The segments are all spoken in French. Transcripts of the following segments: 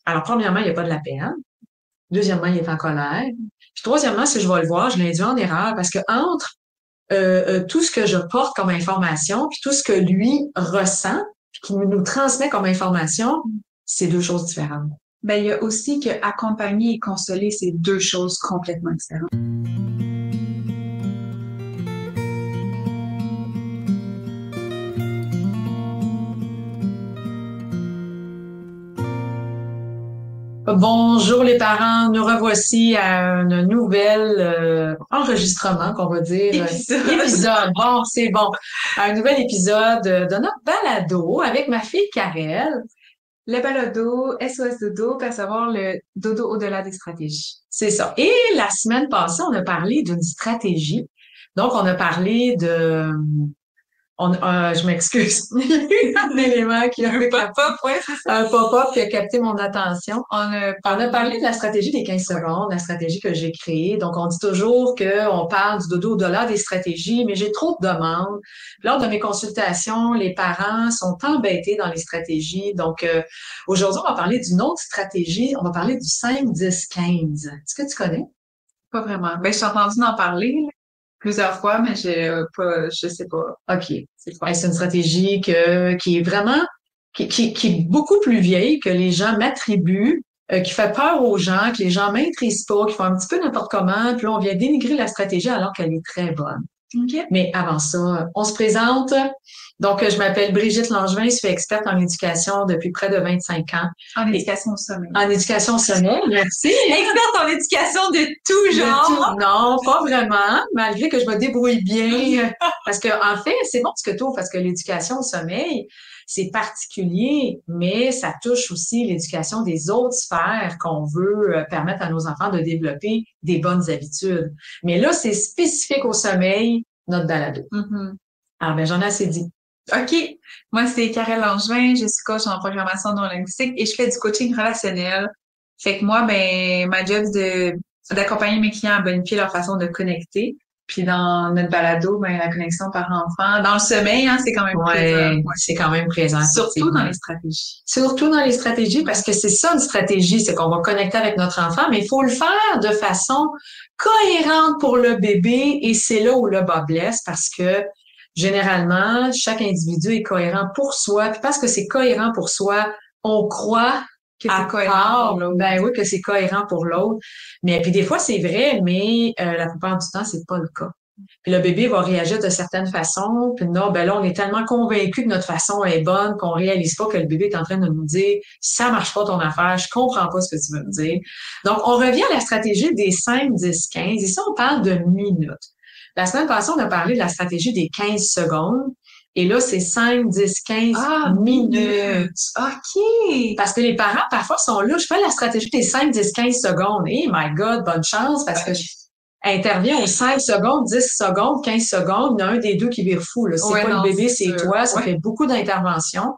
Alors, premièrement, il n'y a pas de la peine. Deuxièmement, il est en colère. Puis troisièmement, si je vais le voir, je l'induis en erreur parce que entre tout ce que je porte comme information, puis tout ce que lui ressent, puis qu'il nous transmet comme information, c'est deux choses différentes. Ben, il y a aussi que accompagner et consoler, c'est deux choses complètement différentes. Bonjour les parents, nous revoici à un nouvel enregistrement, qu'on va dire. Épisode. Bon, c'est bon. Un nouvel épisode de notre balado avec ma fille Karel. Le balado SOS Dodo, percevoir le dodo au-delà des stratégies. C'est ça. Et la semaine passée, on a parlé d'une stratégie. Donc, on a parlé de... je m'excuse. Un élément qui a Un pop-up, ouais, c'est ça. un pop-up qui a capté mon attention. On a On a parlé de la stratégie des 15 secondes, la stratégie que j'ai créée. Donc, on dit toujours qu'on parle du dodo au-delà des stratégies, mais j'ai trop de demandes. Lors de mes consultations, les parents sont embêtés dans les stratégies. Donc, aujourd'hui, on va parler d'une autre stratégie. On va parler du 5, 10, 15. Est-ce que tu connais? Pas vraiment. Ben, je suis entendu en parler là, plusieurs fois, mais je sais pas. OK. C'est une stratégie qui est vraiment, qui est beaucoup plus vieille, que les gens m'attribuent, qui fait peur aux gens, que les gens maîtrisent pas, qui font un petit peu n'importe comment, puis là, on vient dénigrer la stratégie alors qu'elle est très bonne. OK. Mais avant ça, on se présente. Donc, je m'appelle Brigitte Langevin, je suis experte en éducation depuis près de 25 ans. En éducation au sommeil. En éducation au sommeil, merci. Experte en éducation de tout genre. Non, pas vraiment, malgré que je me débrouille bien. Parce que, en fait, c'est bon ce que tu ouvres, parce que l'éducation au sommeil, c'est particulier, mais ça touche aussi l'éducation des autres sphères qu'on veut permettre à nos enfants de développer des bonnes habitudes. Mais là, c'est spécifique au sommeil, notre balado. Alors, ben, j'en ai assez dit. OK. Moi, c'est Karel Langevin. Je suis coach en programmation neurolinguistique et je fais du coaching relationnel. Fait que moi, ben, ma job, c'est d'accompagner mes clients à bonifier leur façon de connecter. Puis dans notre balado, ben, la connexion parent-enfant, dans le sommeil, hein, c'est quand même présent. Ouais, c'est quand même présent. Surtout dans les stratégies. Surtout dans les stratégies, parce que c'est ça une stratégie, c'est qu'on va connecter avec notre enfant, mais il faut le faire de façon cohérente pour le bébé et c'est là où le bas blesse parce que généralement, chaque individu est cohérent pour soi, puis parce que c'est cohérent pour soi, on croit que c'est cohérent pour l'autre. Ben oui, que c'est cohérent pour l'autre. Mais puis des fois, c'est vrai, mais la plupart du temps, c'est pas le cas. Puis le bébé va réagir de certaines façons. Puis non, ben là, on est tellement convaincu que notre façon est bonne qu'on réalise pas que le bébé est en train de nous dire ça marche pas ton affaire, je comprends pas ce que tu veux me dire. Donc, on revient à la stratégie des 5, 10, 15. Ici, on parle de minutes. La semaine passée, on a parlé de la stratégie des 15 secondes. Et là, c'est 5, 10, 15 minutes. OK. Parce que les parents, parfois, sont là. Je fais la stratégie des 5, 10, 15 secondes. Eh, my God, bonne chance, parce que intervient aux 5 secondes, 10 secondes, 15 secondes. Il y en a un des deux qui vire fou. Là. C'est pas le bébé, c'est toi. Ça fait beaucoup d'interventions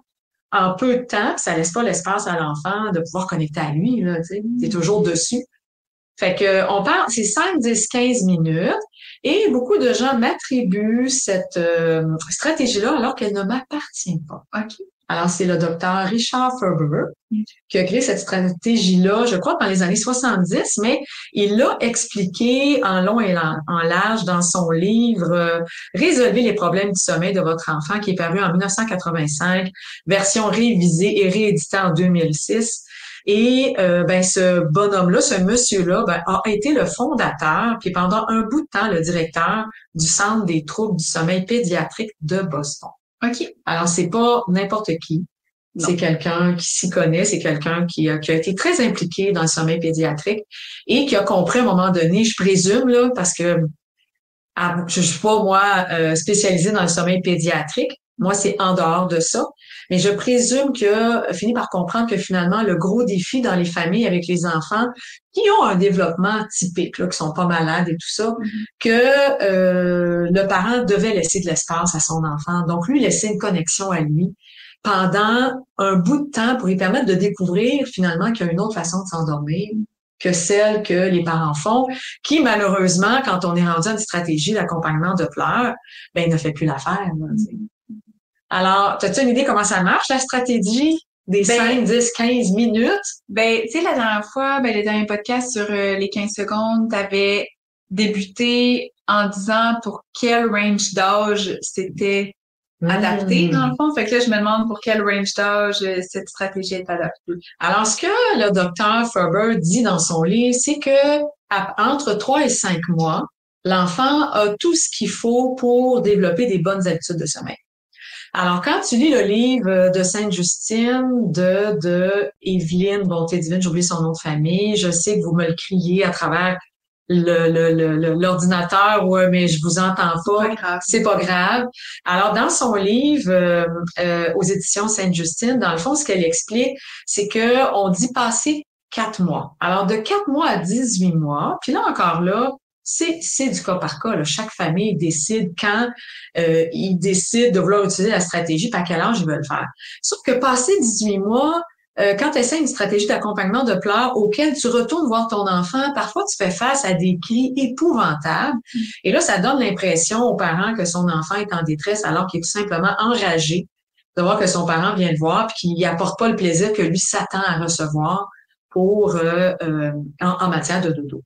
en peu de temps. Ça laisse pas l'espace à l'enfant de pouvoir connecter à lui. Là, t'es toujours dessus. Fait que on parle, c'est 5, 10, 15 minutes. Et beaucoup de gens m'attribuent cette stratégie-là alors qu'elle ne m'appartient pas. OK. Alors, c'est le docteur Richard Ferber qui a créé cette stratégie-là, je crois, dans les années 70, mais il l'a expliqué en long et en large dans son livre Résolvez les problèmes du sommeil de votre enfant, qui est paru en 1985, version révisée et rééditée en 2006. Et ben ce bonhomme-là, ce monsieur-là, ben, a été le fondateur, puis pendant un bout de temps, le directeur du Centre des troubles du sommeil pédiatrique de Boston. OK. Alors, c'est pas n'importe qui. Non. C'est quelqu'un qui s'y connaît, c'est quelqu'un qui a été très impliqué dans le sommeil pédiatrique et qui a compris à un moment donné, je présume, là, parce que je suis pas, moi, spécialisée dans le sommeil pédiatrique. Moi, c'est en dehors de ça. Mais je présume que fini par comprendre que finalement, le gros défi dans les familles avec les enfants qui ont un développement typique, là, qui sont pas malades et tout ça, que le parent devait laisser de l'espace à son enfant. Donc, lui, laisser une connexion à lui pendant un bout de temps pour lui permettre de découvrir finalement qu'il y a une autre façon de s'endormir que celle que les parents font, qui malheureusement, quand on est rendu à une stratégie d'accompagnement de pleurs, ben, ne fait plus l'affaire. Alors, as-tu une idée comment ça marche, la stratégie Des 5, 10, 15 minutes? Ben, tu sais, la dernière fois, le dernier podcast sur les 15 secondes, t'avais débuté en disant pour quel range d'âge c'était adapté, dans le fond. Fait que là, je me demande pour quel range d'âge cette stratégie est adaptée. Alors, ce que le docteur Ferber dit dans son livre, c'est que entre 3 et 5 mois, l'enfant a tout ce qu'il faut pour développer des bonnes habitudes de sommeil. Alors, quand tu lis le livre de Sainte-Justine, de Evelyne Bonté Divine, j'oublie son nom de famille, je sais que vous me le criez à travers l'ordinateur, ouais, mais je vous entends pas. C'est pas grave. Alors, dans son livre, aux éditions Sainte-Justine, dans le fond, ce qu'elle explique, c'est que on dit passer 4 mois. Alors, de 4 mois à 18 mois, puis là encore là, c'est du cas par cas, là. Chaque famille décide quand ils décident de vouloir utiliser la stratégie, puis à quel âge ils veulent le faire. Sauf que passer 18 mois, quand tu essaies une stratégie d'accompagnement de pleurs auquel tu retournes voir ton enfant, parfois tu fais face à des cris épouvantables. Et là, ça donne l'impression aux parents que son enfant est en détresse alors qu'il est tout simplement enragé de voir que son parent vient le voir puis qu'il n'apporte pas le plaisir que lui s'attend à recevoir pour en matière de dodo.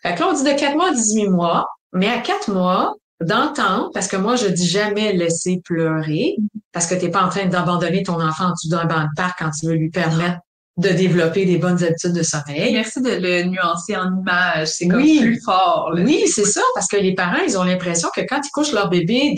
Fait que là, on dit de 4 mois à 18 mois, mais à 4 mois, d'entendre, parce que moi, je dis jamais laisser pleurer, parce que t'es pas en train d'abandonner ton enfant en dessous d'un banc de parc quand tu veux lui permettre de développer des bonnes habitudes de sommeil. Merci de le nuancer en image, c'est comme plus fort. Là. Oui, c'est ça, parce que les parents, ils ont l'impression que quand ils couchent leur bébé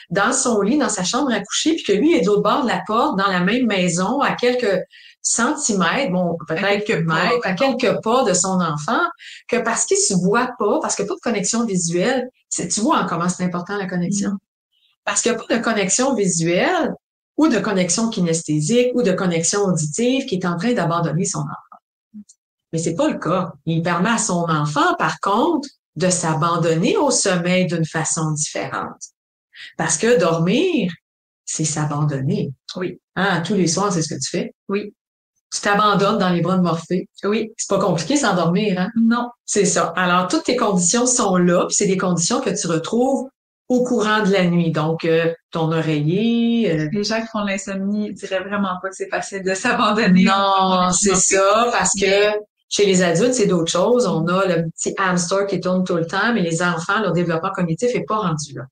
dans son lit, dans sa chambre à coucher, puis que lui est de l'autre bord de la porte, dans la même maison, à quelques centimètres, bon, peut-être quelques mètres, à quelques pas de son enfant, que parce qu'il se voit pas, parce qu'il n'y a pas de connexion visuelle, tu vois en comment c'est important la connexion. Parce qu'il n'y a pas de connexion visuelle ou de connexion kinesthésique ou de connexion auditive qui est en train d'abandonner son enfant. Mais c'est pas le cas. Il permet à son enfant, par contre, de s'abandonner au sommeil d'une façon différente. Parce que dormir, c'est s'abandonner. Oui. Hein, tous les soirs, c'est ce que tu fais. Oui. Tu t'abandonnes dans les bras de Morphée. Oui. C'est pas compliqué s'endormir, hein? Non. C'est ça. Alors, toutes tes conditions sont là, puis c'est des conditions que tu retrouves au courant de la nuit. Donc, ton oreiller... Les gens qui font de l'insomnie diraient vraiment pas que c'est facile de s'abandonner. Non, c'est ça, parce que chez les adultes, c'est d'autres choses. On a le petit hamster qui tourne tout le temps, mais les enfants, leur développement cognitif est pas rendu là.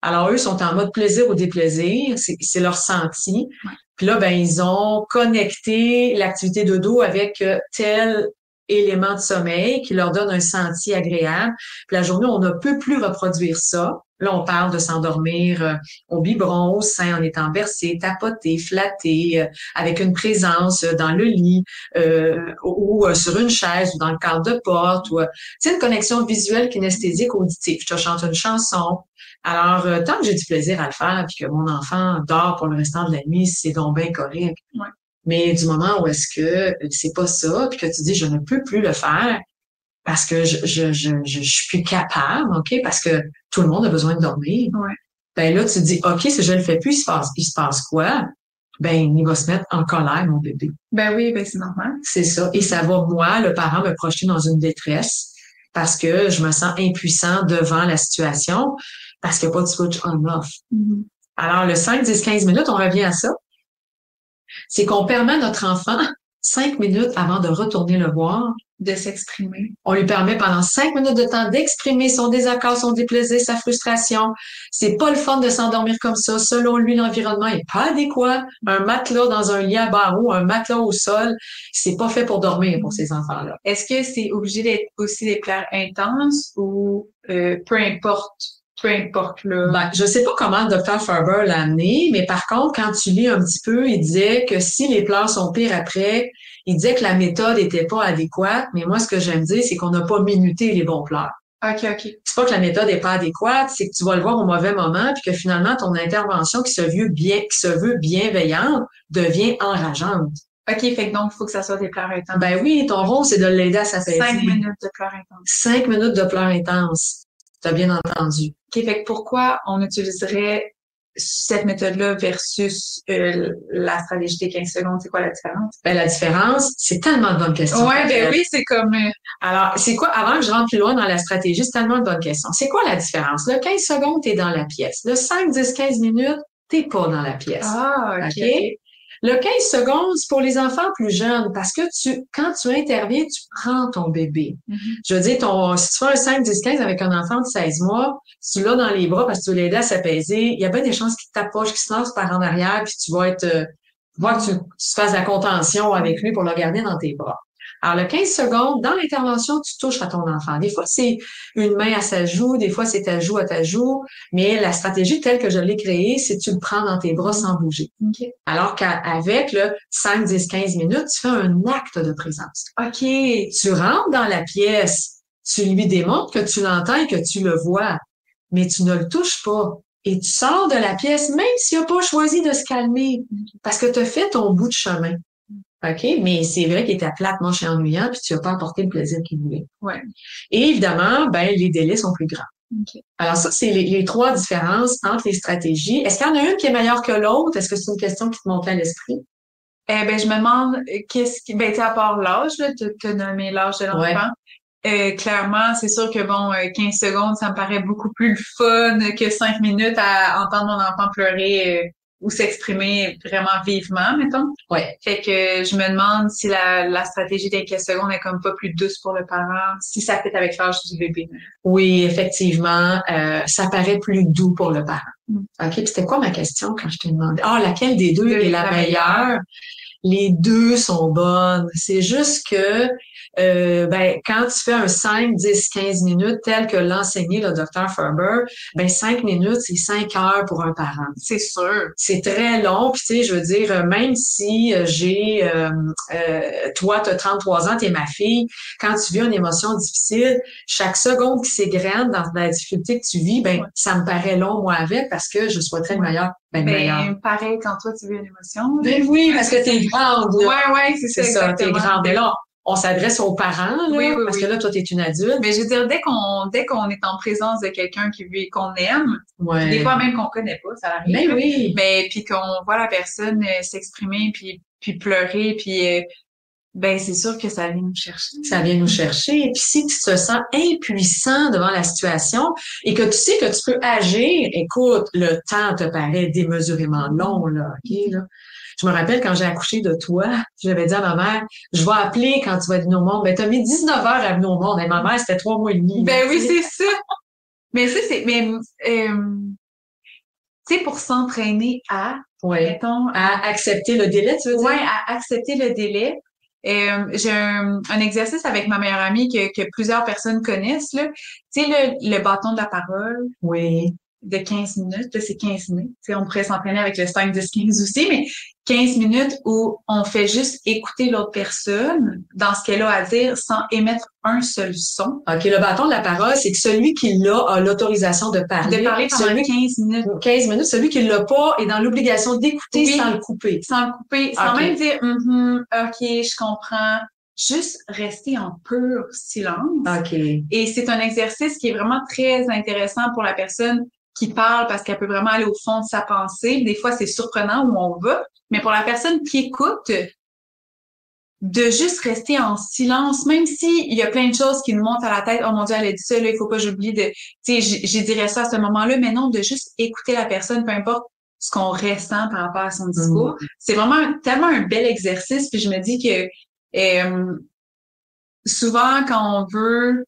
Alors, eux sont en mode plaisir ou déplaisir, c'est leur senti. Ouais. Puis là, ben ils ont connecté l'activité de dos avec tel élément de sommeil qui leur donne un senti agréable. Puis la journée, on ne peut plus reproduire ça. Là, on parle de s'endormir au biberon, au sein, en étant bercé, tapoté, flatté, avec une présence dans le lit ou sur une chaise ou dans le cadre de porte. Ou, une connexion visuelle, kinesthésique, auditive. Je te chante une chanson. Alors, tant que j'ai du plaisir à le faire puis que mon enfant dort pour le restant de la nuit, c'est donc bien correct. Ouais. Mais du moment où est-ce que c'est pas ça, puis que tu dis je ne peux plus le faire parce que je suis plus capable, OK, parce que tout le monde a besoin de dormir. Ouais. Ben là, tu dis OK, si je le fais plus, il se passe quoi? Ben, il va se mettre en colère, mon bébé. Ben oui, ben c'est normal. C'est ça. Et ça va, moi, le parent, me projeter dans une détresse parce que je me sens impuissant devant la situation parce qu'il n'y a pas de switch on-off. Mm-hmm. Alors, le 5, 10, 15 minutes, on revient à ça. C'est qu'on permet à notre enfant 5 minutes avant de retourner le voir. De s'exprimer. On lui permet pendant 5 minutes de temps d'exprimer son désaccord, son déplaisir, sa frustration. C'est pas le fun de s'endormir comme ça. Selon lui, l'environnement est pas adéquat. Un matelas dans un lit à barreaux, un matelas au sol, c'est pas fait pour dormir pour ces enfants-là. Est-ce que c'est obligé d'être aussi des pleurs intenses ou peu importe là? Ben, je sais pas comment le docteur Ferber l'a amené, mais par contre, quand tu lis un petit peu, il disait que si les pleurs sont pires après, il disait que la méthode était pas adéquate, mais moi, ce que j'aime dire, c'est qu'on n'a pas minuté les bons pleurs. OK. C'est pas que la méthode est pas adéquate, c'est que tu vas le voir au mauvais moment, puis que finalement, ton intervention qui se veut bienveillante devient enrageante. OK, fait que donc, il faut que ça soit des pleurs intenses. Ben oui, ton rôle, c'est de l'aider à s'apaiser. 5 minutes de pleurs intenses. 5 minutes de pleurs intenses. T'as bien entendu. OK, fait que pourquoi on utiliserait cette méthode-là versus la stratégie des 15 secondes? C'est quoi la différence? Ben, la différence, c'est tellement de bonnes questions. Ouais, ben oui, c'est comme... Alors, c'est quoi, avant que je rentre plus loin dans la stratégie, c'est tellement de bonnes questions. C'est quoi la différence? Le 15 secondes, t'es dans la pièce. Le 5, 10, 15 minutes, t'es pas dans la pièce. Ah, OK. Le 15 secondes, c'est pour les enfants plus jeunes parce que quand tu interviens, tu prends ton bébé. Je veux dire, si tu fais un 5, 10, 15 avec un enfant de 16 mois, si tu l'as dans les bras parce que tu veux l'aider à s'apaiser, il y a bien des chances qu'il t'approche, qu'il se lance par en arrière, puis tu vas voir que tu fasses la contention avec lui pour le garder dans tes bras. Alors, le 15 secondes, dans l'intervention, tu touches à ton enfant. Des fois, c'est une main à sa joue, des fois, c'est ta joue à ta joue, mais la stratégie telle que je l'ai créée, c'est que tu le prends dans tes bras sans bouger. Okay. Alors qu'avec le 5, 10, 15 minutes, tu fais un acte de présence. OK. Tu rentres dans la pièce, tu lui démontres que tu l'entends et que tu le vois, mais tu ne le touches pas. Et tu sors de la pièce, même s'il n'a pas choisi de se calmer, parce que tu as fait ton bout de chemin. OK? Mais c'est vrai qu'il était plate, moche et ennuyant, puis tu n'as pas apporté le plaisir qu'il voulait. Ouais. Et évidemment, les délais sont plus grands. Okay. Alors ça, c'est les 3 différences entre les stratégies. Est-ce qu'il y en a une qui est meilleure que l'autre? Est-ce que c'est une question qui te monte à l'esprit? Je me demande à part l'âge, là, tu as nommé l'âge de l'enfant. Ouais. Clairement, c'est sûr que 15 secondes, ça me paraît beaucoup plus fun que 5 minutes à entendre mon enfant pleurer ou s'exprimer vraiment vivement, mettons. Ouais. Fait que je me demande si la stratégie des 15 secondes est comme pas plus douce pour le parent, si ça fait avec l'âge du bébé. Oui, effectivement, ça paraît plus doux pour le parent. OK, puis c'était quoi ma question quand je t'ai demandé? Ah, laquelle des deux est la meilleure? Les deux sont bonnes. C'est juste que quand tu fais un 5, 10, 15 minutes tel que l'enseignait le docteur Ferber, 5 minutes, c'est 5 heures pour un parent. C'est sûr. C'est très long. Puis tu sais, je veux dire, même si toi, tu as 33 ans, tu es ma fille, quand tu vis une émotion difficile, chaque seconde qui s'égrène dans la difficulté que tu vis, ça me paraît long, moi, avec, parce que je souhaiterais le meilleur. Pareil, quand toi, tu vis une émotion. Oui, parce que t'es grande. Ouais, c'est ça, t'es grande. Mais là, on s'adresse aux parents, là, oui, parce que là, toi, t'es une adulte. Mais je veux dire, dès qu'on est en présence de quelqu'un qu'on aime, des fois même qu'on connaît pas, ça arrive. Mais oui. Mais puis qu'on voit la personne s'exprimer, puis pleurer, puis c'est sûr que ça vient nous chercher. Ça vient nous chercher. Et puis si tu te sens impuissant devant la situation et que tu sais que tu peux agir, écoute, le temps te paraît démesurément long, là, OK, là. Je me rappelle quand j'ai accouché de toi, j'avais dit à ma mère, je vais appeler quand tu vas venir au monde. T'as mis 19 heures à venir au monde. Et ma mère, c'était 3 mois et demi. Oui, c'est ça. Mais ça, tu sais, pour s'entraîner mettons, à accepter le délai, tu veux dire? Oui, à accepter le délai. J'ai un exercice avec ma meilleure amie que plusieurs personnes connaissent, là. Tu sais, le bâton de la parole. Oui. De 15 minutes, là, c'est 15 minutes. Tu sais, on pourrait s'entraîner avec le 5, 10, 15 aussi, mais 15 minutes où on fait juste écouter l'autre personne dans ce qu'elle a à dire sans émettre un seul son. OK, le bâton de la parole, c'est que celui qui l'a a l'autorisation de parler. De parler pendant 15 minutes. 15 minutes. Celui qui l'a pas est dans l'obligation d'écouter sans le couper. Sans le couper. Sans même dire, OK, je comprends. Juste rester en pur silence. OK. Et c'est un exercice qui est vraiment très intéressant pour la personne qui parle parce qu'elle peut vraiment aller au fond de sa pensée. Des fois, c'est surprenant où on va. Mais pour la personne qui écoute, de juste rester en silence, même s'il y a plein de choses qui nous montent à la tête. Oh mon Dieu, elle a dit ça, là, il faut pas que j'oublie de, tu sais, j'ai dirais ça à ce moment-là, mais non, de juste écouter la personne, peu importe ce qu'on ressent par rapport à son discours. C'est vraiment tellement un bel exercice. Puis je me dis que souvent, quand on veut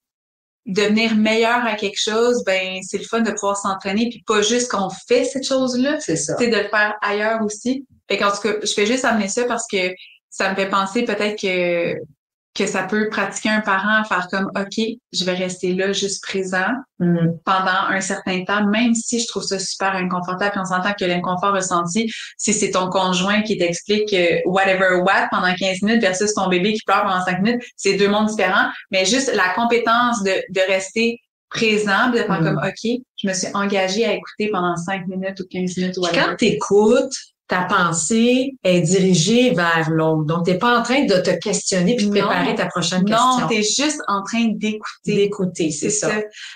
devenir meilleur à quelque chose, c'est le fun de pouvoir s'entraîner, puis pas juste qu'on fait cette chose-là, c'est ça. C'est de le faire ailleurs aussi. Fait qu'en tout cas, je fais juste amener ça parce que ça me fait penser peut-être que ça peut pratiquer un parent à faire comme OK, je vais rester là juste présent pendant un certain temps, même si je trouve ça super inconfortable. Puis on s'entend que l'inconfort ressenti, si c'est ton conjoint qui t'explique whatever what pendant 15 minutes versus ton bébé qui pleure pendant 5 minutes, c'est 2 mondes différents. Mais juste la compétence de rester présent, de faire comme OK, je me suis engagée à écouter pendant 5 minutes ou 15 minutes ou whatever. Quand t'écoutes, ta pensée est dirigée vers l'autre. Donc, t'es pas en train de te questionner puis de préparer ta prochaine question. Non, t'es juste en train d'écouter. D'écouter, c'est ça.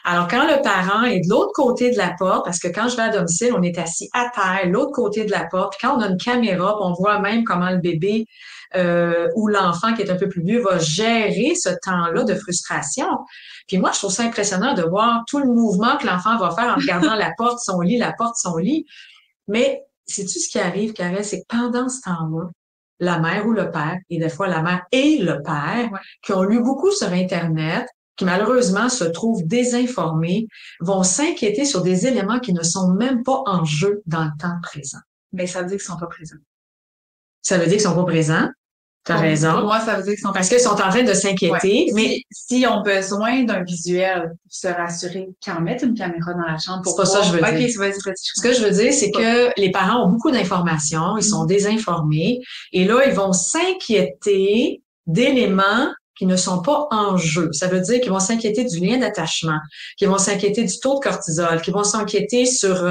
Alors, quand le parent est de l'autre côté de la porte, parce que quand je vais à domicile, on est assis à terre, l'autre côté de la porte, puis quand on a une caméra, on voit même comment le bébé ou l'enfant qui est un peu plus vieux va gérer ce temps-là de frustration. Puis moi, je trouve ça impressionnant de voir tout le mouvement que l'enfant va faire en regardant la porte, son lit, la porte, son lit. Mais sais-tu ce qui arrive, Karel, c'est que pendant ce temps-là, la mère ou le père, et des fois la mère et le père, Ouais. qui ont lu beaucoup sur Internet, qui malheureusement se trouvent désinformés, vont s'inquiéter sur des éléments qui ne sont même pas en jeu dans le temps présent. Ben, ça veut dire qu'ils sont pas présents. Ça veut dire qu'ils sont pas présents. T'as raison. Pour moi, ça veut dire qu'ils sont Parce qu'ils sont en train de s'inquiéter. Ouais. Mais si ont besoin d'un visuel pour se rassurer, qu'ils mettent une caméra dans la chambre pour c'est pas ça que je veux dire. OK, vas-y. Ce que je veux dire, c'est que les parents ont beaucoup d'informations, ils sont désinformés, et là, ils vont s'inquiéter d'éléments qui ne sont pas en jeu. Ça veut dire qu'ils vont s'inquiéter du lien d'attachement, qu'ils vont s'inquiéter du taux de cortisol, qu'ils vont s'inquiéter sur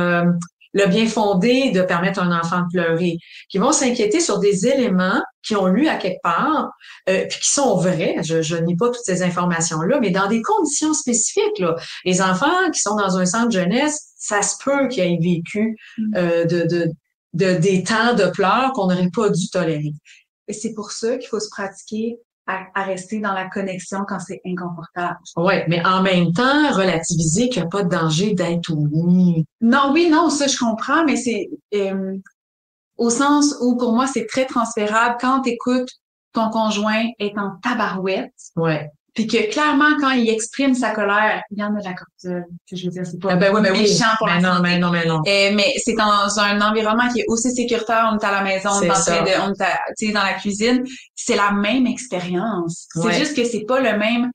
le bien fondé de permettre à un enfant de pleurer, qu'ils vont s'inquiéter sur des éléments qui ont lu à quelque part, puis qui sont vrais. Je nie pas toutes ces informations-là, mais dans des conditions spécifiques. Là. Les enfants qui sont dans un centre jeunesse, ça se peut qu'ils aient vécu des temps de pleurs qu'on n'aurait pas dû tolérer. Et c'est pour ça qu'il faut se pratiquer à rester dans la connexion quand c'est inconfortable. Oui, mais en même temps, relativiser qu'il n'y a pas de danger d'être unis. Non, ça je comprends, mais c'est au sens où pour moi c'est très transférable quand t'écoutes ton conjoint est en tabarouette. Ouais. Puis que clairement, quand il exprime sa colère, il y en a de la cortisol. Je veux dire, c'est pas méchant pour mais non, mais non, mais non. Mais c'est dans un environnement qui est aussi sécuritaire. On est à la maison, on est dans la cuisine. C'est la même expérience. Ouais. C'est juste que c'est pas le même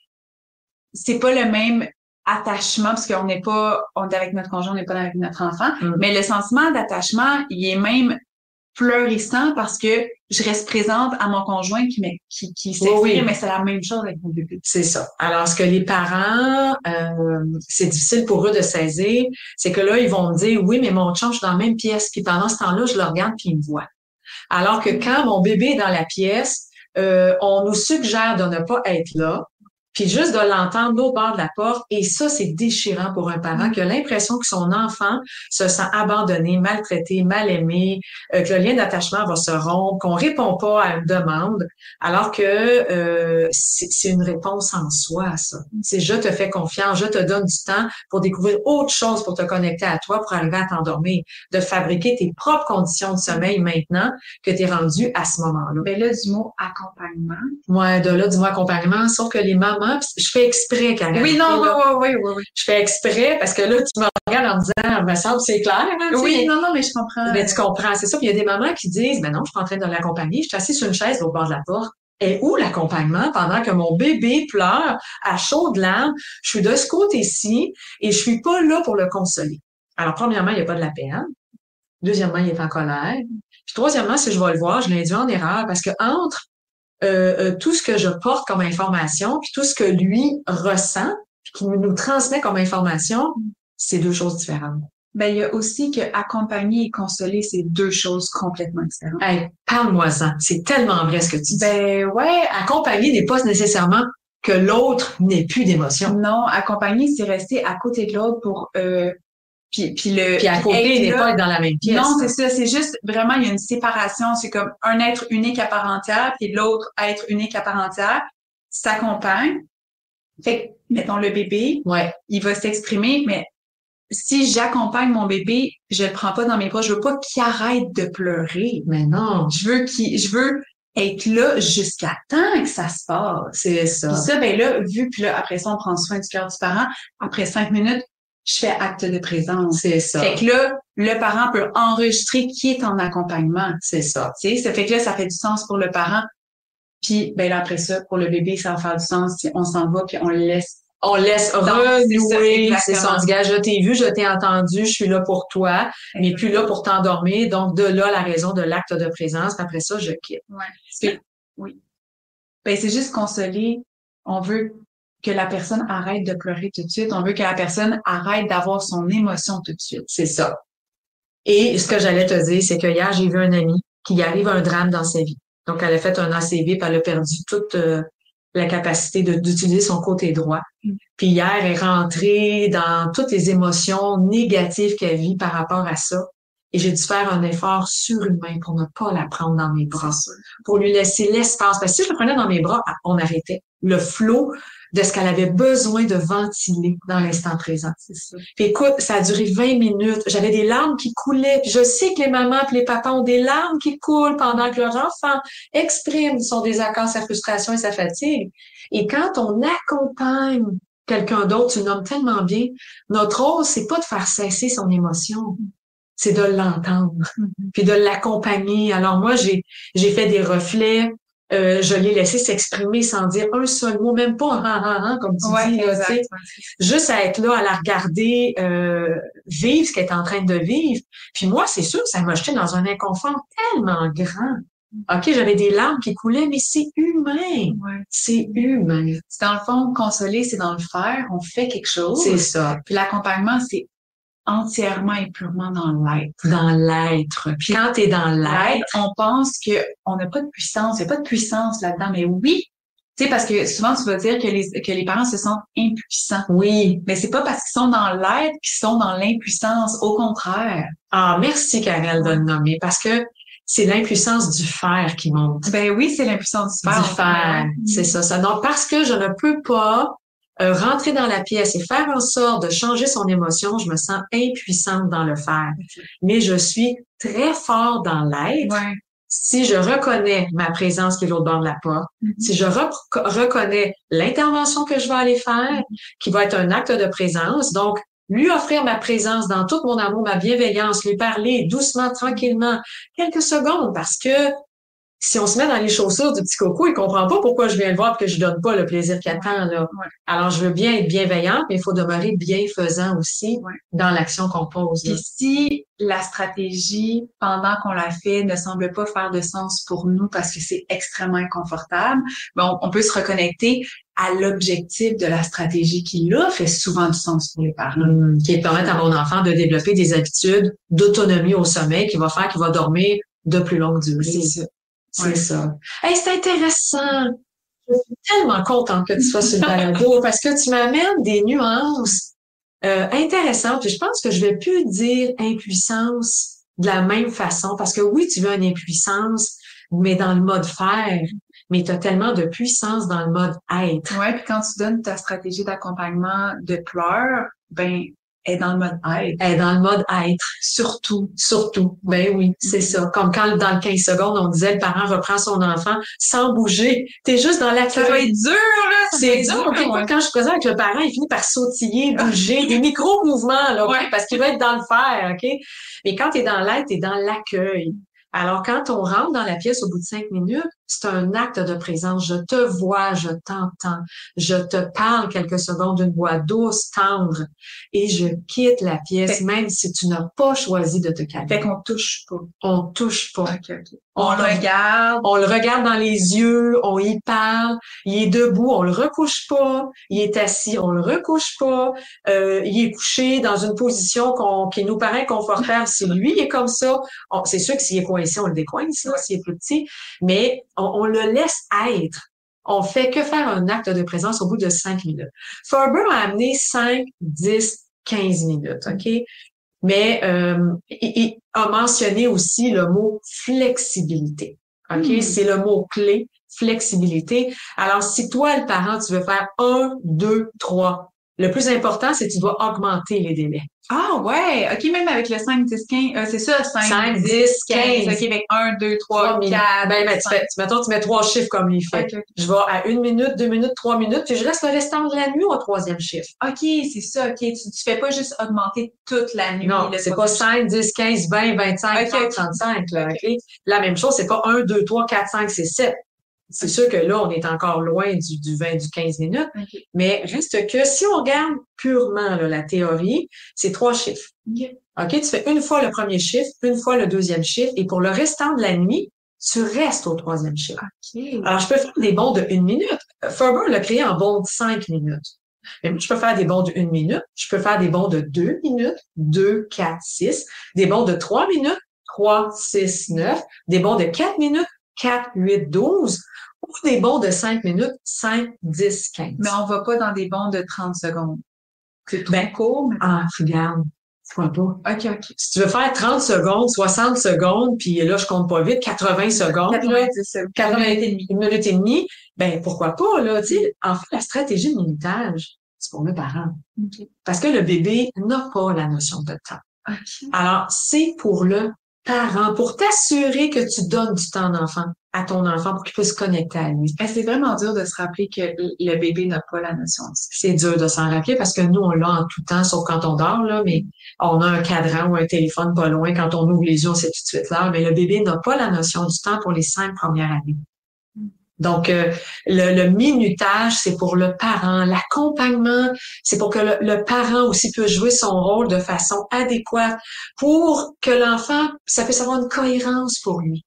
attachement parce qu'on n'est avec notre conjoint, on n'est pas avec notre enfant. Mais le sentiment d'attachement, il est même fleurissant parce que je reste présente à mon conjoint qui s'exprime, mais c'est la même chose avec mon bébé. C'est ça. Alors, ce que les parents, c'est difficile pour eux de saisir, c'est que là, ils vont me dire, oui, mais mon chum, je suis dans la même pièce, puis pendant ce temps-là, je le regarde, puis il me voit. Alors que quand mon bébé est dans la pièce, on nous suggère de ne pas être là, puis juste de l'entendre de l'autre bord de la porte, et ça, c'est déchirant pour un parent qui a l'impression que son enfant se sent abandonné, maltraité, mal aimé, que le lien d'attachement va se rompre, qu'on répond pas à une demande, alors que c'est une réponse en soi à ça. C'est je te fais confiance, je te donne du temps pour découvrir autre chose, pour te connecter à toi, pour arriver à t'endormir, de fabriquer tes propres conditions de sommeil maintenant que tu es rendu à ce moment-là. Mais là, du mot accompagnement. Ouais, de là, du mot accompagnement, sauf que les mamans, je fais exprès, Karel. Oui, non, oui. Je fais exprès parce que là, tu me regardes en me disant, me semble c'est clair. Hein, oui, non, mais je comprends. Mais tu comprends, c'est ça. Puis il y a des mamans qui disent, ben non, je suis pas en train de l'accompagner, je suis assise sur une chaise au bord de la porte. Et où l'accompagnement pendant que mon bébé pleure à chaudes larmes? Je suis de ce côté-ci et je suis pas là pour le consoler. Alors, premièrement, il n'y a pas de la peine. Deuxièmement, il est en colère. Puis troisièmement, si je vais le voir, je l'induis en erreur parce que entre tout ce que je porte comme information, puis tout ce que lui ressent, puis qui nous transmet comme information, c'est deux choses différentes. Ben, il y a aussi que accompagner et consoler, c'est deux choses complètement différentes. Hey, parle-moi-en. C'est tellement vrai ce que tu dis. Ben, ouais. Accompagner n'est pas nécessairement que l'autre n'ait plus d'émotion. Non, accompagner, c'est rester à côté de l'autre pour, Puis à côté, il n'est pas être dans la même pièce. Non, c'est ça. C'est juste vraiment, il y a une séparation. C'est comme un être unique à part entière, puis l'autre être unique à part entière s'accompagne. Fait que, mettons le bébé, ouais. Il va s'exprimer, mais si j'accompagne mon bébé, je le prends pas dans mes bras. Je veux pas qu'il arrête de pleurer. Mais non. Je veux être là jusqu'à temps que ça se passe. C'est ça. Puis ça, ben là, puis là, après ça, on prend soin du cœur du parent. Après 5 minutes, je fais acte de présence. C'est ça. Fait que là, le parent peut enregistrer qui est en accompagnement. C'est ça. Tu sais, ça fait que là, ça fait du sens pour le parent. Puis, ben là, après ça, pour le bébé, ça va faire du sens. On s'en va, puis on le laisse. On laisse renouer. C'est ça. On dit, gars, je t'ai vu, je t'ai entendu, je suis là pour toi, mais plus là pour t'endormir. Donc, de là, la raison de l'acte de présence. Après ça, je quitte. Ouais. Oui. Ben, c'est juste consoler. On veut que la personne arrête de pleurer tout de suite. On veut que la personne arrête d'avoir son émotion tout de suite. C'est ça. Et ce que j'allais te dire, c'est que hier, j'ai vu un ami qui arrive à un drame dans sa vie. Donc, elle a fait un ACV, puis elle a perdu toute la capacité d'utiliser son côté droit. Puis hier, elle est rentrée dans toutes les émotions négatives qu'elle vit par rapport à ça. Et j'ai dû faire un effort surhumain pour ne pas la prendre dans mes bras, pour lui laisser l'espace. Parce que si je la prenais dans mes bras, on arrêtait. le flot de ce qu'elle avait besoin de ventiler dans l'instant présent. C'est ça. Puis écoute, ça a duré 20 minutes. J'avais des larmes qui coulaient. Puis je sais que les mamans et les papas ont des larmes qui coulent pendant que leur enfant exprime son désaccord, sa frustration et sa fatigue. Et quand on accompagne quelqu'un d'autre, tu le nommes tellement bien, notre rôle, c'est pas de faire cesser son émotion, c'est de l'entendre, puis de l'accompagner. Alors moi, j'ai fait des reflets, je l'ai laissé s'exprimer sans dire un seul mot, même pas un comme tu dis, là, tu sais. Juste à être là, à la regarder, vivre ce qu'elle est en train de vivre. Puis moi, c'est sûr, ça m'a jeté dans un inconfort tellement grand. OK, j'avais des larmes qui coulaient, mais c'est humain. Ouais. C'est humain. C'est dans le fond, consoler, c'est dans le faire. On fait quelque chose. C'est ça. Puis l'accompagnement, c'est entièrement et purement dans l'être. Dans l'être. Puis quand t'es dans l'être, on pense que on n'a pas de puissance. Il n'y a pas de puissance là-dedans. Mais oui, tu sais, parce que souvent, tu vas dire que les parents se sentent impuissants. oui. Mais c'est pas parce qu'ils sont dans l'être qu'ils sont dans l'impuissance. Au contraire. Ah, merci, Karel, de le nommer, parce que c'est l'impuissance du faire qui monte. Ben oui, c'est l'impuissance du faire. Du faire, c'est ça. Donc, parce que je ne peux pas rentrer dans la pièce et faire en sorte de changer son émotion, je me sens impuissante dans le faire. Mais je suis très fort dans l'être. Ouais. Si je reconnais ma présence qui est l'autre bord de la porte, si je reconnais l'intervention que je vais aller faire, qui va être un acte de présence, donc lui offrir ma présence dans tout mon amour, ma bienveillance, lui parler doucement, tranquillement, quelques secondes, parce que si on se met dans les chaussures du petit coco, il comprend pas pourquoi je viens le voir et que je donne pas le plaisir qu'il attend, là. Ouais. Alors, je veux bien être bienveillante, mais il faut demeurer bienfaisant aussi dans l'action qu'on pose. Puis si la stratégie, pendant qu'on la fait, ne semble pas faire de sens pour nous parce que c'est extrêmement inconfortable, ben on peut se reconnecter à l'objectif de la stratégie qui, là, fait souvent du sens pour les parents. Qui permet à mon enfant de développer des habitudes d'autonomie au sommeil qui va faire qu'il va dormir de plus longue durée. C'est ça. C'est ça. Hey, c'est intéressant. Je suis tellement contente que tu sois sur le balado parce que tu m'amènes des nuances intéressantes. Puis je pense que je vais plus dire impuissance de la même façon parce que oui, tu veux une impuissance, mais dans le mode faire. Mais tu as tellement de puissance dans le mode être. Ouais, puis quand tu donnes ta stratégie d'accompagnement de pleurs, ben est dans le mode être. Elle est dans le mode être. Surtout. Ben oui, c'est ça. Comme quand, dans le 15 secondes, on disait, le parent reprend son enfant sans bouger. T'es juste dans l'accueil. Ça va être dur, là. C'est dur. Okay, ouais. Quand je suis présente avec le parent, il finit par sautiller, bouger, des micro-mouvements, là, okay? Parce qu'il va être dans le faire, OK? Mais quand t'es dans l'être, t'es dans l'accueil. Alors, quand on rentre dans la pièce au bout de 5 minutes, c'est un acte de présence. Je te vois, je t'entends, je te parle quelques secondes d'une voix douce, tendre, et je quitte la pièce, même si tu n'as pas choisi de te calmer. Fait qu'on touche pas. On touche pas. Okay. On le regarde. On le regarde dans les yeux, on y parle. Il est debout, on le recouche pas. Il est assis, on le recouche pas. Il est couché dans une position qui nous paraît confortable. Si lui est comme ça, c'est sûr que s'il est coincé, on le décoince, là, s'il est plus petit. Mais on le laisse être. On fait que faire un acte de présence au bout de 5 minutes. Farber a amené 5, 10, 15 minutes, OK? Mais il a mentionné aussi le mot flexibilité. OK? C'est le mot clé, flexibilité. Alors, si toi, le parent, tu veux faire 1, 2, 3, le plus important, c'est que tu dois augmenter les délais. Ah ouais, OK, même avec le 5, 10, 15, c'est ça, 5, 10, 15. OK, avec 1, 2, 3, 4, ben, mettons, tu mets 3 chiffres comme il fait. Okay. Je vais à 1 minute, 2 minutes, 3 minutes, puis je reste le restant de la nuit au 3e chiffre. OK, c'est ça, OK. Tu fais pas juste augmenter toute la nuit. Non, c'est pas 5, 10, 15, 20, 25, 30, 35, là, OK? La même chose, c'est pas 1, 2, 3, 4, 5, c'est 7. C'est sûr que là, on est encore loin du 20, du 15 minutes. Okay. Mais reste que si on regarde purement là, la théorie, c'est 3 chiffres. OK? Tu fais une fois le premier chiffre, une fois le 2e chiffre, et pour le restant de la nuit, tu restes au 3e chiffre. Okay. Alors, je peux faire des bonds de 1 minute. Farber l'a créé en bond de 5 minutes. Mais moi, je peux faire des bonds de 1 minute. Je peux faire des bonds de 2 minutes, 2, 4, 6. Des bonds de 3 minutes, 3, 6, 9. Des bonds de 4 minutes, 4, 8, 12. Ou des bonds de 5 minutes, 5, 10, 15. Mais on va pas dans des bonds de 30 secondes. C'est trop court. Mais... regarde. Pourquoi pas? OK, OK. Si tu veux faire 30 secondes, 60 secondes, puis là, je compte pas vite, 80 secondes, 90 secondes. 80 minutes et demie, ben pourquoi pas, là, tu sais. En fait, la stratégie de minutage, c'est pour le parent. OK. Parce que le bébé n'a pas la notion de temps. OK. Alors, c'est pour le parent, pour t'assurer que tu donnes du temps d'enfant à ton enfant pour qu'il puisse se connecter à lui. C'est vraiment dur de se rappeler que le bébé n'a pas la notion de ça. C'est dur de s'en rappeler parce que nous, on l'a en tout temps, sauf quand on dort, là, mais on a un cadran ou un téléphone pas loin. Quand on ouvre les yeux, on sait tout de suite l'heure. Mais le bébé n'a pas la notion du temps pour les 5 premières années. Donc, le minutage, c'est pour le parent. L'accompagnement, c'est pour que le parent aussi puisse jouer son rôle de façon adéquate pour que l'enfant, ça puisse avoir une cohérence pour lui.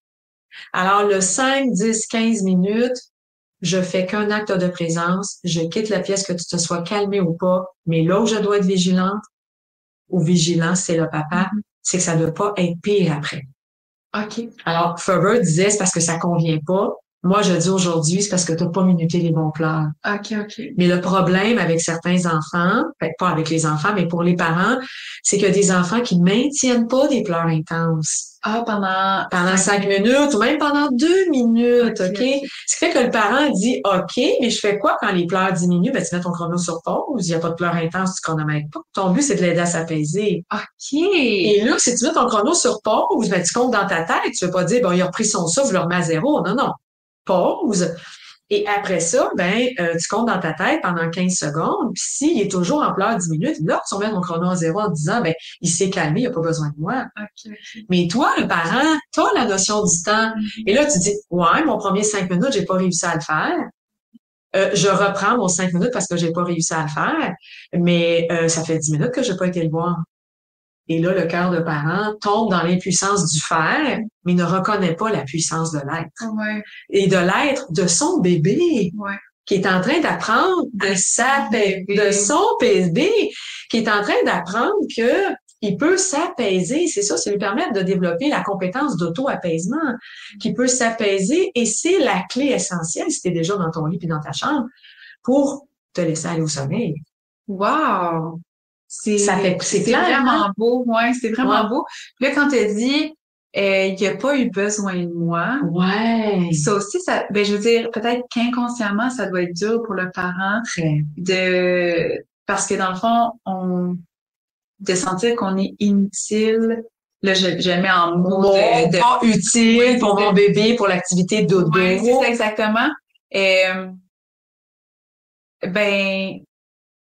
Alors, le 5, 10, 15 minutes, je fais qu'un acte de présence, je quitte la pièce que tu te sois calmé ou pas, mais là où je dois être vigilante ou vigilant, c'est le papa, c'est que ça ne doit pas être pire après. OK. Alors, Ferber disait, c'est parce que ça convient pas. Moi, je dis aujourd'hui, c'est parce que tu n'as pas minuté les bons pleurs. OK, OK. Mais le problème avec certains enfants, pas avec les enfants, mais pour les parents, c'est qu'il y a des enfants qui maintiennent pas des pleurs intenses. Ah, Pendant 5 minutes ou même pendant 2 minutes, OK? Ce qui fait que le parent dit, OK, mais je fais quoi quand les pleurs diminuent? Ben, tu mets ton chrono sur pause, il n'y a pas de pleurs intenses, tu chronomètres pas. Ton but, c'est de l'aider à s'apaiser. OK. Et là, si tu mets ton chrono sur pause, ben, tu comptes dans ta tête, tu veux pas dire, bon, il a repris son souffle, je le remets à 0. Non, non. Pause. Et après ça, ben, tu comptes dans ta tête pendant 15 secondes. Puis s'il est toujours en pleurs 10 minutes, là, tu remets ton chrono à 0 en disant, ben, il s'est calmé, il a pas besoin de moi. OK. Mais toi, le parent, t'as la notion du temps. Et là, tu dis, ouais, mon premier 5 minutes, j'ai pas réussi à le faire. Je reprends mon 5 minutes parce que j'ai pas réussi à le faire. Mais ça fait 10 minutes que j'ai pas été le voir. Et là, le cœur de parent tombe dans l'impuissance du faire, mais ne reconnaît pas la puissance de l'être. Ouais. Et de l'être de son bébé, qui est en train d'apprendre de son bébé, qui est en train d'apprendre que il peut s'apaiser. C'est ça, lui permettre de développer la compétence d'auto-apaisement, qui peut s'apaiser. Et c'est la clé essentielle, si t'es déjà dans ton lit puis dans ta chambre, pour te laisser aller au sommeil. Wow! C'est clair, vraiment hein? beau, ouais, c'est vraiment beau. Puis là, quand tu as dit, il n'y a pas eu besoin de moi. Ouais. Ça aussi, ben, je veux dire, peut-être qu'inconsciemment, ça doit être dur pour le parent parce que dans le fond, de sentir qu'on est inutile. Là, je le mets en mots pas utile pour mon bébé, pour l'activité dodo. Oui, c'est ça, exactement. Ben,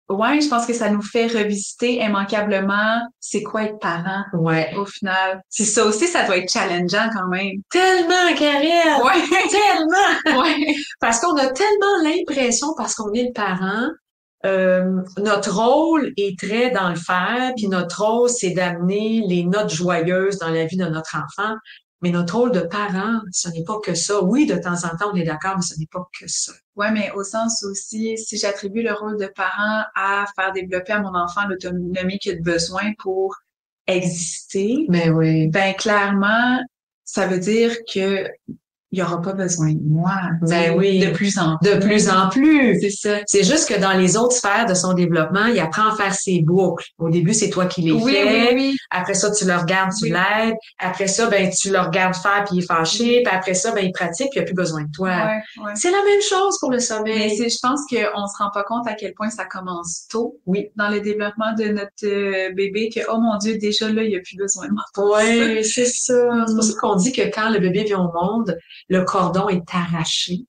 ouais, je pense que ça nous fait revisiter immanquablement c'est quoi être parent. Ouais. Au final. C'est ça aussi, ça doit être challengeant quand même. Tellement, Karel! Ouais. Tellement! Ouais. Parce qu'on a tellement l'impression, parce qu'on est le parent, notre rôle est très dans le faire, puis notre rôle, c'est d'amener les notes joyeuses dans la vie de notre enfant. Mais notre rôle de parent, ce n'est pas que ça. Oui, de temps en temps, on est d'accord, mais ce n'est pas que ça. Ouais, mais au sens aussi, si j'attribue le rôle de parent à faire développer à mon enfant l'autonomie qu'il a besoin pour exister, ben clairement, ça veut dire que il y aura pas besoin de moi. De plus en plus. De plus en plus. C'est ça. C'est juste que dans les autres sphères de son développement, il apprend à faire ses boucles. Au début, c'est toi qui les fais. Oui. Après ça, tu le regardes, tu l'aides. Après ça, ben, tu le regardes faire puis il est fâché. Puis après ça, ben, il pratique puis il a plus besoin de toi. Ouais. C'est la même chose pour le sommeil. Mais je pense qu'on se rend pas compte à quel point ça commence tôt. Oui. Dans le développement de notre bébé que, oh mon Dieu, déjà là, il a plus besoin de moi. Oui, c'est ça. C'est pour ça qu'on dit que quand le bébé vient au monde, le cordon est arraché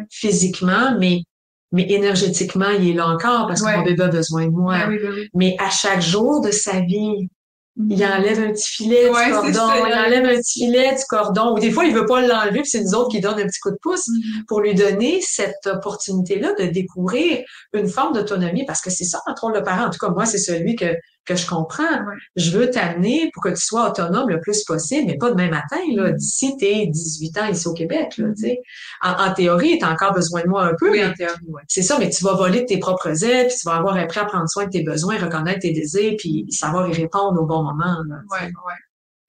physiquement, mais énergétiquement, il est là encore parce que mon bébé a besoin de moi. Mais à chaque jour de sa vie, il enlève un petit filet du cordon, il enlève un petit filet du cordon. Ou des fois, il veut pas l'enlever, puis c'est nous autres qui donnent un petit coup de pouce pour lui donner cette opportunité-là de découvrir une forme d'autonomie, parce que c'est ça notre rôle de parent. En tout cas, moi, c'est celui que je comprends. Je veux t'amener pour que tu sois autonome le plus possible, mais pas demain matin, là. D'ici tes 18 ans ici au Québec, là, tu sais. En théorie, t'as encore besoin de moi un peu. Oui, en théorie, c'est ça, mais tu vas voler de tes propres ailes, puis tu vas avoir appris à prendre soin de tes besoins, reconnaître tes désirs, puis savoir y répondre au bon moment, là.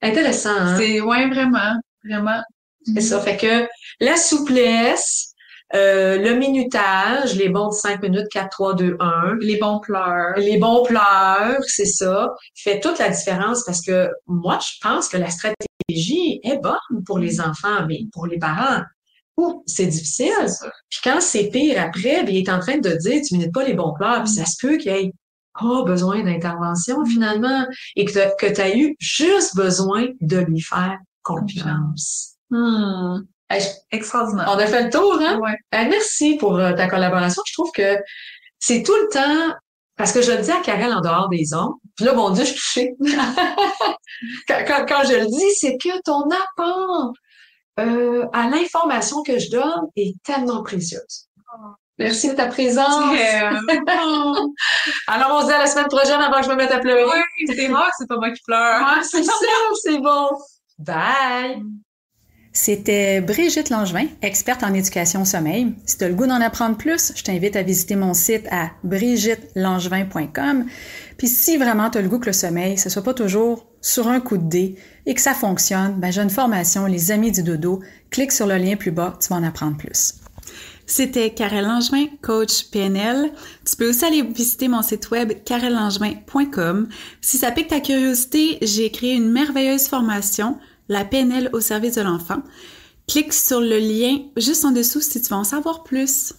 Intéressant, hein? C'est, vraiment. C'est ça. Fait que la souplesse, Le minutage, les bons de 5 minutes, 4, 3, 2, 1. Les bons pleurs. Les bons pleurs, c'est ça, fait toute la différence parce que moi, je pense que la stratégie est bonne pour les enfants, mais pour les parents, c'est difficile. Puis quand c'est pire après, bien, il est en train de dire, tu minites pas les bons pleurs, puis ça se peut qu'il y ait pas besoin d'intervention finalement et que tu as eu juste besoin de lui faire confiance. Hey, Extraordinaire. on a fait le tour, hein? Ouais. Merci pour ta collaboration. Je trouve que c'est tout le temps, parce que je le dis à Karel en dehors des ondes, puis là, mon Dieu, je suis touchée. Quand je le dis, c'est que ton apport à l'information que je donne est tellement précieuse. Merci de ta présence. Alors, on se dit à la semaine prochaine avant que je me mette à pleurer. Oui, c'est rare que c'est pas moi qui pleure. Ah, c'est ça, c'est bon. Bye! C'était Brigitte Langevin, experte en éducation au sommeil. Si tu as le goût d'en apprendre plus, je t'invite à visiter mon site à brigittelangevin.com. Puis si vraiment tu as le goût que le sommeil, ce soit pas toujours sur un coup de dé et que ça fonctionne, ben j'ai une formation, Les Amis du Dodo. Clique sur le lien plus bas, tu vas en apprendre plus. C'était Karel Langevin, coach PNL. Tu peux aussi aller visiter mon site web karellangevin.com. Si ça pique ta curiosité, j'ai créé une merveilleuse formation, la PNL au service de l'enfant. Clique sur le lien juste en dessous si tu veux en savoir plus.